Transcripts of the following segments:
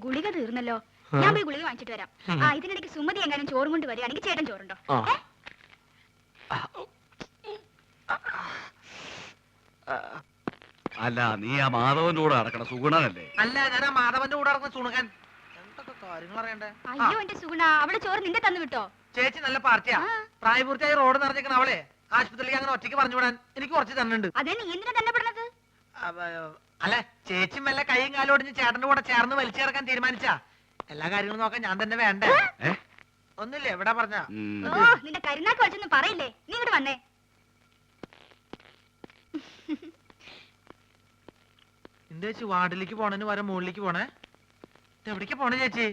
ഗുളിക തീർന്നല്ലോ. ഞാൻ പോയി ഗുളിക വാങ്ങിച്ചിട്ട് വരാം. ആ ഇതിനിടയ്ക്ക് സുമതി എങ്ങാനും ചോറും കൊണ്ട് വരികയാണെങ്കിൽ ചേട്ടൻ ചോറുണ്ടോ? അല്ല, നീ ആ മാധവന്റെ കൂടെ നടക്കണ സുഗുണനല്ലേ? അല്ല, ഞാൻ ആ മാധവന്റെ കൂടെ നടക്കുന്ന സുണുകൻ. എന്തൊക്കെ കാര്യങ്ങൾ അറിയണ്ടേ? അയ്യോ എന്റെ സുഗുണ, അവള് ചോറ് നിന്റെ തന്നു വിട്ടോ? ചേച്ചി നല്ല പാർട്ടിയാ. പ്രായപൂർത്തിയായി റോഡ് നിറഞ്ഞേക്കണ അവളെ ആശുപത്രിയിലേക്ക് അങ്ങനെ ഒറ്റയ്ക്ക് പറഞ്ഞു വിടാൻ എനിക്ക് കുറച്ച് തന്നുണ്ട്. അതെ, നീ എന്തിനാ തന്നെ പെടുന്നത്? അല്ലെ, ചേച്ചി മെല്ലെ കൈയും കാലും ഒടിഞ്ഞ് ചേട്ടന്റെ കൂടെ ചേർന്ന് വലിച്ചേർക്കാൻ തീരുമാനിച്ചാ എല്ലാ കാര്യങ്ങളും നോക്കാൻ ഞാൻ തന്നെ വേണ്ടേ? ഒന്നുമില്ല, എവിടാ പറഞ്ഞ നിന്റെ കരുനാക്ക് വെച്ചൊന്നും പറയില്ലേ. നീ ഇങ്ങോട്ട് വന്നേ. എന്താ ചേച്ചി വാർഡിലേക്ക് പോണേന് വരെ മുകളിലേക്ക് പോണേ? എവിടേക്ക് പോണേ ചേച്ചി?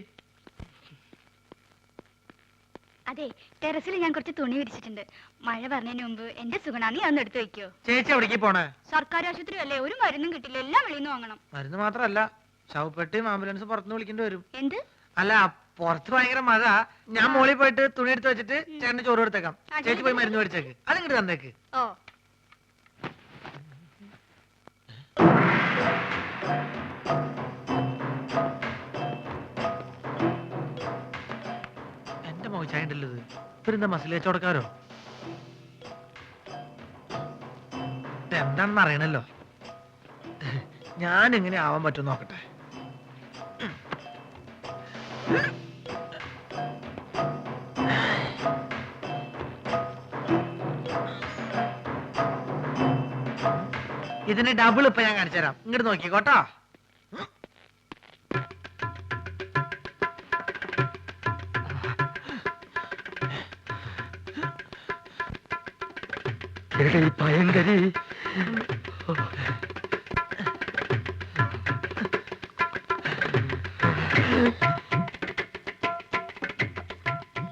അതെ, ടെറസിൽ ഞാൻ കുറച്ച് തുണി വിരിച്ചിട്ടുണ്ട്. മഴ പറഞ്ഞതിന് മുമ്പ് എന്റെ സുഗുണ നീ അതൊന്ന് എടുത്തു വെക്കോ. ചേച്ചി എവിടേക്ക് പോണേ? സർക്കാർ ആശുപത്രി അല്ലേ, ഒരു മരുന്നും കിട്ടില്ല, എല്ലാം വെളിയിൽ നിന്ന് വാങ്ങണം. മരുന്ന് മാത്രല്ല, ശവപ്പെട്ടിയും ആംബുലൻസ് പുറത്തുനിന്ന് വിളിക്കേണ്ടി വരും. എന്ത്? അല്ല, പുറത്ത് ഭയങ്കര മഴ. ഞാൻ മോളിൽ പോയിട്ട് തുണി എടുത്ത് വെച്ചിട്ട് ചേട്ടന് ചോറ് എടുത്തേക്കാം. ചേച്ചി പോയി മരുന്ന് മേടിച്ചേക്ക്, അതിങ്ങോട്ട് തന്നേക്ക്. ഓ, എന്റെ മോശായിട്ടല്ലത്. ഇവരെന്താ മസിൽ കച്ചവടക്കാരോ? എന്താണെന്ന് അറിയണല്ലോ. ഞാൻ എങ്ങനെ ആവാൻ പറ്റും നോക്കട്ടെ. ഇതിന് ഡബിൾ ഇപ്പൊ ഞാൻ കാണിച്ചു തരാം. ഇങ്ങോട്ട് നോക്കിക്കോട്ടോ. ഭയങ്കരി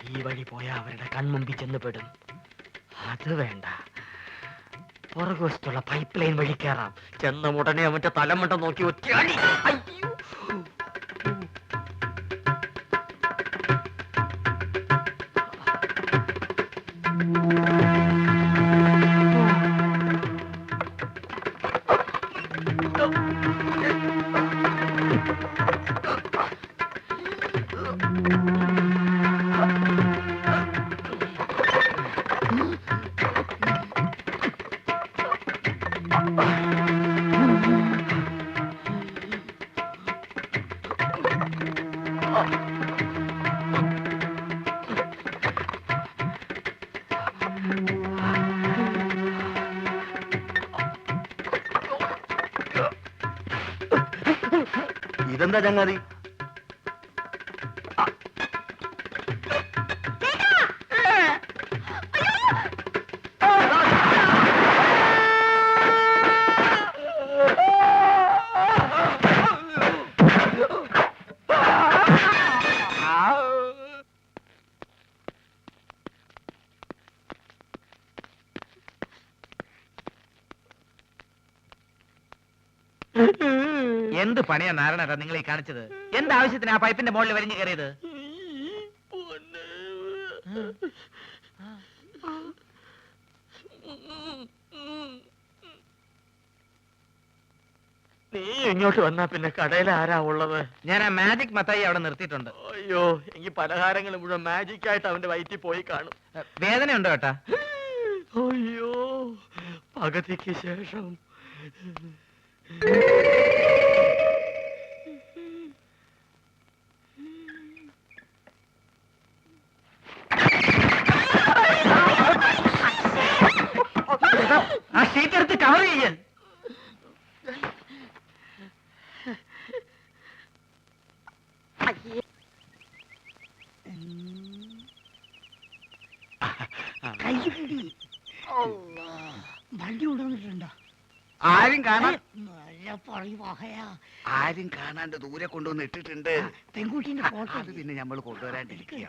ഈ വഴി പോയാ അവരുടെ കൺമുമ്പിൽ ചെന്ന് പെടും. അത് വേണ്ട, പുറകുവശത്തുള്ള പൈപ്പ് ലൈൻ വഴി കയറാം. ചെന്ന ഉടനെ അവന്റെ തലമുണ്ട നോക്കി ഒറ്റയാടി. അയ്യോ, ഇതെന്താ ചങ്ങാതി? എന്ത് പണിയാ നാരായണ നിങ്ങൾ ഈ കാണിച്ചത്? എന്താവശ്യത്തിന് ആ പൈപ്പിന്റെ മുകളിൽ വരിഞ്ഞു കയറിയത്? നീ ഇങ്ങോട്ട് വന്നാ പിന്നെ കടയിൽ ആരാ ഉള്ളത്? ഞാൻ ആ മാജിക് മത്തായി അവിടെ നിർത്തിയിട്ടുണ്ട്. അയ്യോ, എനിക്ക് പലഹാരങ്ങൾ മുഴുവൻ മാജിക് ആയിട്ട് അവന്റെ വയറ്റിൽ പോയി കാണും. വേദനയുണ്ടോ ഏട്ടാ? അയ്യോ, പകുതിക്ക് ശേഷം. ആ ഷീറ്റ് എടുത്ത് കവർ ചെയ്യാൻ. വണ്ടി കൊണ്ടുവന്നിട്ടുണ്ടോ? ആരും കാണാൻ ആരും കാണാണ്ട് ദൂരെ കൊണ്ടുവന്ന് ഇട്ടിട്ടുണ്ട്. പെൺകുട്ടീന്റെ ഫോട്ടോ അത് പിന്നെ നമ്മൾ കൊണ്ടുവരാണ്ടിരിക്കുക.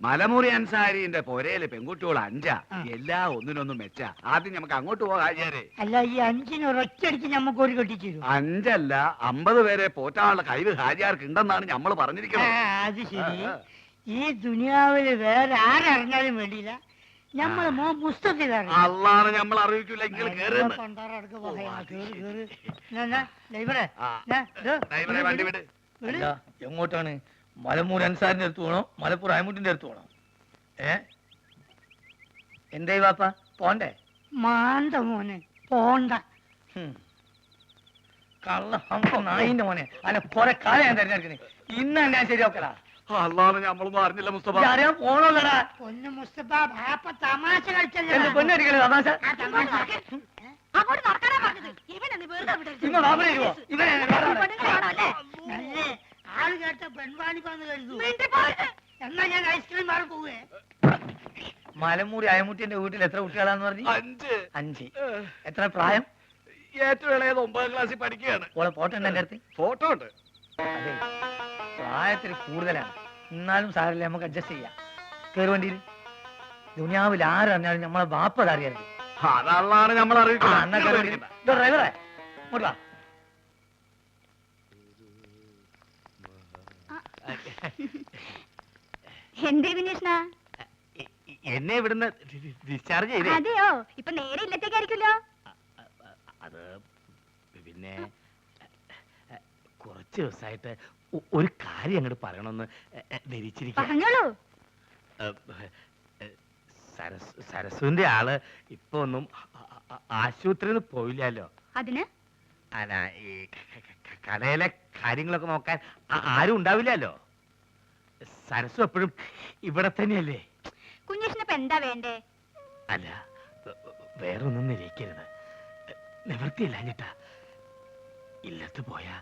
മലമുറി അൻസാരിന്റെ പൊരയില് പെൺകുട്ടികൾ 5 എല്ലാ ഒന്നിനൊന്നും മെച്ച. ആദ്യം നമുക്ക് അങ്ങോട്ട് പോകാം ഹാജിയാരെ. അല്ല ഈ 5 ഒരൊറ്റടിക്ക് ഞമ്മക്ക് ഒരു കെട്ടിച്ചു 5 അല്ല 50 പേരെ പോറ്റാനുള്ള കഴിവ് ഹാജിയാർക്ക് ഉണ്ടെന്നാണ് നമ്മൾ പറഞ്ഞിരിക്കുന്നത്. അത് ശരി. ഈ ദുനിയാവില് വേറെ ആരറിഞ്ഞാലും വേണ്ടിയില്ല ഞമ്മള് മോ പുസ്തകത്തിൽ അള്ളാണ് നമ്മൾ അറിയിക്കില്ല. നിങ്ങൾ കേറുന്നു വണ്ടി വിട്. അല്ല, എങ്ങോട്ടാണ്? മലമൂർ അൻസാരിന്റെ അടുത്ത് പോണോ മലപ്പുറം അയമുട്ടിന്റെ അടുത്ത് പോണോ? എന്തേ വാപ്പ പോണ്ടേ? മാണ്ട മോനെ പോണ്ട. കള്ള ഹംസ നായിന്റെ മോനെ അല്ല കൊറേ കാലം ഞാൻ തെരഞ്ഞെടുക്കുന്നത്. ഇന്ന് ഞാൻ ശരിയാക്കടാ. അള്ളാണ് നമ്മളൊന്നും അറിഞ്ഞില്ല മുസ്തഫ. അറിയാൻ പോണോല്ലടാ. പൊന്നു മുസ്തഫ ബാപ്പ തമാശ കളിച്ചല്ലേ. എന്റെ പൊന്നടിക്കണേ തമാശ. അങ്ങോട്ട് നടക്കാനാ പറഞ്ഞത്. ഇവനെന്ന് വെറുതെ വിടരുത്. ഇങ്ങോട്ട് അവിടെ വരുവോ? ഇവനെ പെണ്ണുങ്ങളാണോ അല്ലേ? നല്ലേ ആള് കേട്ട പെൺവാണിപ്പാന്ന് കരുതൂ. മിണ്ടി പോകരുത്. എന്നാ ഞാൻ ഐസ്ക്രീം വാങ്ങാൻ പോവേ. മലമൂരി അയമുട്ടിന്റെ വീട്ടിൽ എത്ര കുട്ടികളാന്ന് പറഞ്ഞു? 5. 5. എത്ര പ്രായം? ഏറ്റവും ഇളയത് 9ാം ക്ലാസ്സിൽ പഠിക്കുകയാണ്. ഓളെ ഫോട്ടോ ഉണ്ട് എന്റെ അടുത്ത്. ഫോട്ടോ ഉണ്ട്. അതെ, പ്രായത്തിൽ കൂടുതലാണ്. എന്നാലും സാരല്ലേ, നമുക്ക് അഡ്ജസ്റ്റ് ചെയ്യാം. കയറി വണ്ടിയിൽ. ദുനിയാവിൽ ആരറിഞ്ഞാലും നമ്മളെ ബാപ്പത് അറിയരുത്. അതള്ളാണ് നമ്മൾ അറിയിക്കുന്നത്. ഡ്രൈവറെ ഇങ്ങോട്ട് വാ. എന്തേ വിനീഷ്ണ? എന്നെ ഇവിടുന്ന് ഡിസ്ചാർജ് ചെയ്തേ. അതെയോ? ഇപ്പൊ നേരെ ഇല്ലത്തേക്കായിരിക്കുമല്ലോ. അത് പിന്നെ കുറച്ച് ദിവസമായിട്ട് ഒരു കാര്യം അങ്ങോട്ട് പറയണമെന്ന് ധരിച്ചിരിക്കുക. പറഞ്ഞോളൂ. സരസുവിന്റെ ആള് ഇപ്പൊ ഒന്നും ആശുപത്രിയിൽ നിന്ന് പോയില്ലല്ലോ. അതിന് അല്ല, ഈ കടയിലെ കാര്യങ്ങളൊക്കെ നോക്കാൻ ആരും ഉണ്ടാവില്ലല്ലോ. സരസു എപ്പോഴും ഇവിടെ തന്നെയല്ലേ. കുഞ്ഞേഷിനിപ്പോ എന്താ വേണ്ടേ? അല്ല, വേറൊന്നും നിരീക്കരുത്. നിവൃത്തിയില്ല ഞെട്ടാ. ഇല്ലത്ത് പോയാ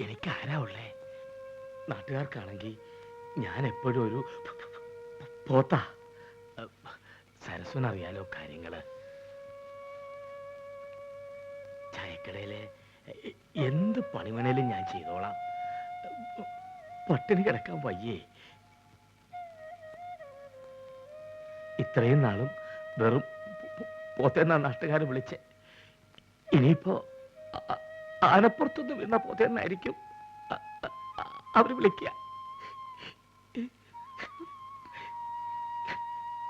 എനിക്ക് ആരാ ഉള്ളേ? നാട്ടുകാർക്കാണെങ്കിൽ ഞാൻ എപ്പോഴും ഒരു പോത്താ. സരസ്വനറിയാലോ കാര്യങ്ങള്. ചായക്കടയിലെ എന്ത് പണിമണേലും ഞാൻ ചെയ്തോളാം. പട്ടിണി കിടക്കാൻ വയ്യേ. ഇത്രയും നാളും വെറും പോത്തേന്നാ നാട്ടുകാർ വിളിച്ചേ. ഇനിയിപ്പോ ആനപ്പുറത്തുനിന്ന് വീണ പോത്തേന്നായിരിക്കും അവര് വിളിക്കുക.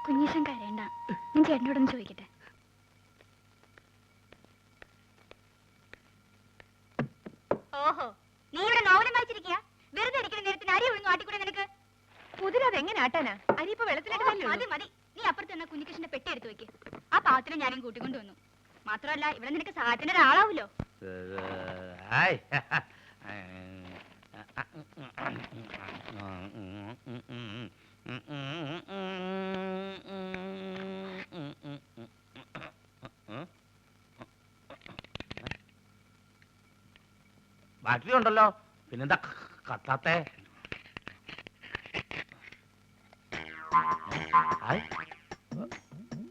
കുഞ്ഞേഷൻ കരയണ്ട. ഞാൻ ചേട്ടനോടൊന്ന് ചോദിക്കട്ടെ. ഓഹോ, നീ ഇവിടെ നോവലും വായിച്ചിരിക്കുക? വെറുതെ ഇരിക്കുന്ന നേരത്തിന് അരി ഒഴിഞ്ഞു ആട്ടിക്കൂടെ നിനക്ക്? കുതിരത് എങ്ങനെ ആട്ടാനാ? അരി ഇപ്പൊ വെള്ളത്തിലിട്ട് മതി മതി. നീ അപ്പുറത്ത് നിന്ന് കുഞ്ഞികൃഷ്ണന്റെ പെട്ടി എടുത്ത് വെക്ക്. ആ പാവത്തിനെ ഞാനും കൂട്ടിക്കൊണ്ടു വന്നു. മാത്രമല്ല ഇവിടെ നിനക്ക് സഹായത്തിന് ഒരാളാവൂലോ. ബാറ്ററി ഉണ്ടല്ലോ, പിന്നെന്താ കത്താത്തെ?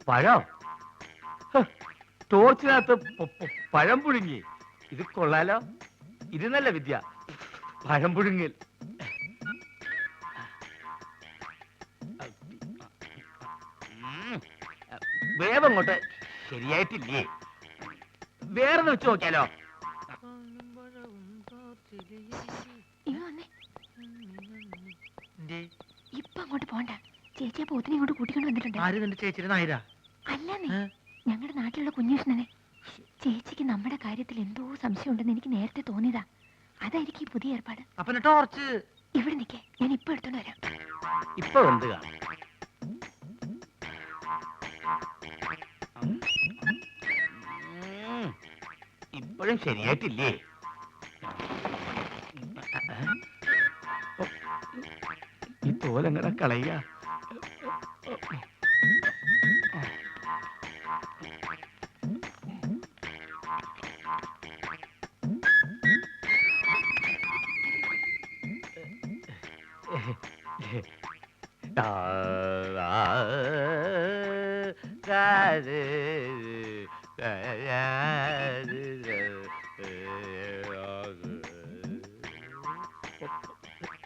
പഴം ടോർച്ചിനകത്ത് പഴം പുഴുങ്ങി. ഇത് കൊള്ളാലോ. ഇത് നല്ല വിദ്യ, പഴം പുഴുങ്ങൽ. വേവങ്ങോട്ട് ശരിയായിട്ടില്ലേ? വേറെ വെച്ച് നോക്കിയാലോ? ഇപ്പൊ അങ്ങോട്ട് പോണ്ട. ചേച്ചിയെ പോത്തിനെ ഇങ്ങോട്ട് കൂട്ടിക്കൊണ്ട് വന്നിട്ടുണ്ട്. ആര് നിന്റെ ചേച്ചിയുടെ നായരാ? അല്ലെന്നേ, ഞങ്ങളുടെ നാട്ടിലുള്ള കുഞ്ഞേഷനെ. ചേച്ചിക്ക് നമ്മുടെ കാര്യത്തിൽ എന്തോ സംശയം ഉണ്ടെന്ന് എനിക്ക് നേരത്തെ തോന്നിയതാ. അതായിരിക്കും ഈ പുതിയ ഏർപ്പാട്. അപ്പൊ ടോർച്ച് ഇവിടെ നിൽക്കേ, ഞാൻ ഇപ്പൊ എടുത്തോണ്ട് വരാം. ഇപ്പൊ എന്ത് കാണും? ഇപ്പോഴും ശരിയായിട്ടില്ലേ? ഈ തോലെങ്ങനെ കളയ?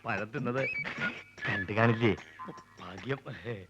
പഴം തിന്നത് കണ്ടു കാണില്ലേ? ഭാഗ്യം